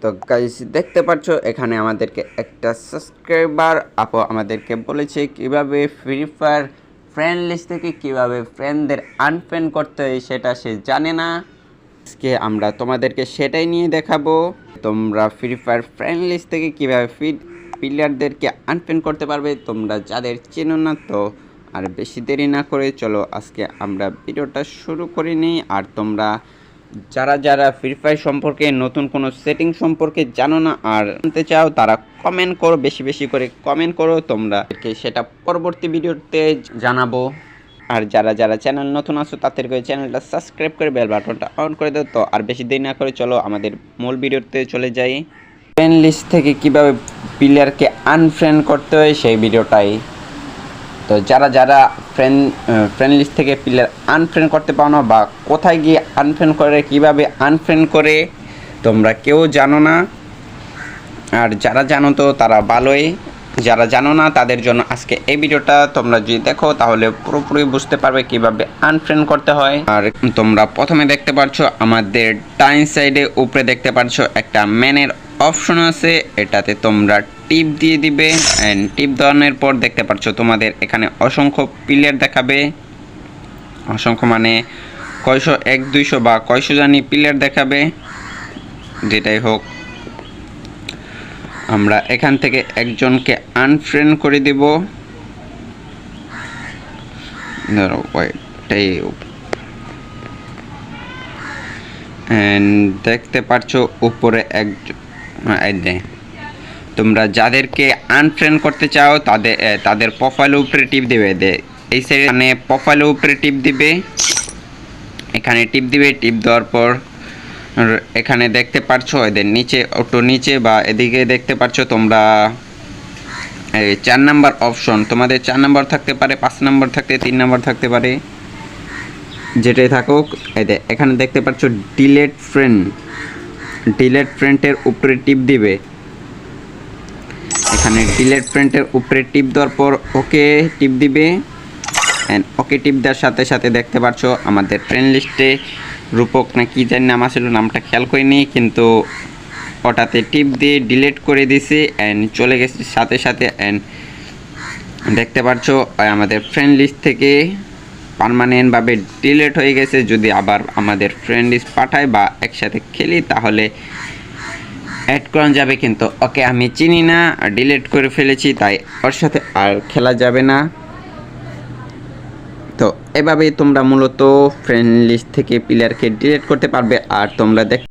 তো গাইস দেখতে পাচ্ছ এখানে আমাদেরকে একটা সাবস্ক্রাইবার আপু আমাদেরকে বলেছে কিভাবে ফ্রি ফায়ার ফ্রেন্ড লিস্ট থেকে কিভাবে ফ্রেন্ডদের আনফ্রেন্ড করতে হয় সেটা সে জানে না। আজকে আমরা তোমাদেরকে সেটাই নিয়ে দেখাবো। তোমরা ফ্রি ফায়ার ফ্রেন্ড লিস্ট থেকে কিভাবে প্লেয়ারদেরকে আনফ্রেন্ড করতে পারবে তোমরা যাদের চেনো না। তো আর বেশি দেরি না করে চলো আজকে আমরা ভিডিওটা শুরু করে নিই। আর তোমরা যারা ফ্রি ফায়ার সম্পর্কে নতুন কোনো সেটিং সম্পর্কে জানো না আর জানতে চাও তারা কমেন্ট করো, বেশি বেশি করে কমেন্ট করো, তোমরা সেটা পরবর্তী ভিডিওতে জানাবো। আর যারা চ্যানেল নতুন আছো তাদেরকে চ্যানেলটা সাবস্ক্রাইব করে বেল বাটনটা অন করে দাও। তো আর বেশি দেরি না করে চলো আমাদের মূল ভিডিওতে চলে যাই। ফ্রেন্ড লিস্ট থেকে কিভাবে প্লেয়ারকে আনফ্রেন্ড করতে হয় সেই ভিডিওটাই। তো যারা ফ্রেন্ড লিস্ট থেকে প্লেয়ার আনফ্রেন্ড করতে পারো না বা কোথায় গিয়ে আনফ্রেন্ড করে কিভাবে আনফ্রেন্ড করে তোমরা কেউ জানো না। আর যারা জানো তো তারা ভালোই, যারা জানো না তাদের জন্য আজকে এই ভিডিওটা তোমরা যদি দেখো তাহলে পুরোপুরি বুঝতে পারবে কিভাবে আনফ্রেন্ড করতে হয়। আর তোমরা প্রথমে দেখতে পাচ্ছ আমাদের ডাইন সাইডে উপরে দেখতে পাচ্ছ একটা ম্যানের অপশন আছে, এটাতে তোমরা টিপ দিয়ে দিবে। অ্যান্ড টিপ দেওয়ানোর পর দেখতে পাচ্ছ তোমাদের এখানে অসংখ্য প্লেয়ার দেখাবে, অসংখ্য মানে কয়শো 100-200 বা কয়শো জানি প্লেয়ার দেখাবে, যেটাই হোক। আমরা এখান থেকে একজনকে আনফ্রেন্ড করে দেব। ধরো ওইটাই দেখতে পাচ্ছ উপরে একজন। তোমরা যাদেরকে আনফ্রেন্ড করতে চাও তাদের প্রোফাইলের উপরে টিপ দেবে। এই সাইডে মানে প্রোফাইলের উপরে টিপ দিবে, এখানে টিপ দিবে। টিপ দেওয়ার পর এখানে দেখতে পাচ্ছ এদের নিচে একটু নিচে বা এদিকে দেখতে পাচ্ছ তোমরা এই 4 নাম্বার অপশন। তোমাদের 4 নাম্বার থাকতে পারে, 5 নাম্বার থাকতে 3 নাম্বার থাকতে পারে, যেটাই থাকুক। এখানে দেখতে পাচ্ছ ডিলেট ফ্রেন্ডের উপরে টিপ দিবে। এখানে ডিলেট ফ্রেন্ডের উপরে টিপ দেওয়ার পর ওকে টিপ দিবে। অ্যান্ড ওকে টিপ দেওয়ার সাথে সাথে দেখতে পাচ্ছ আমাদের ফ্রেন্ড লিস্টে রূপক না কি জানি নাম আসলে, নামটা খেয়াল করিনি, কিন্তু ওটাতে টিপ দিয়ে ডিলিট করে দিছি অ্যান্ড চলে গেছে সাথে সাথে। অ্যান্ড দেখতে পাচ্ছ আমাদের ফ্রেন্ড লিস্ট থেকে পার্মানেন্টভাবে ডিলিট হয়ে গেছে। যদি আবার আমাদের ফ্রেন্ড লিস্ট পাঠায় বা একসাথে খেলি তাহলে অ্যাড করা যাবে, কিন্তু ওকে আমি চিনি না, ডিলিট করে ফেলেছি, তাই ওর সাথে আর খেলা যাবে না। তো এভাবেই তোমরা মূলত ফ্রেন্ড লিস্ট থেকে প্লেয়ারকে ডিলিট করতে পারবে। আর তোমরা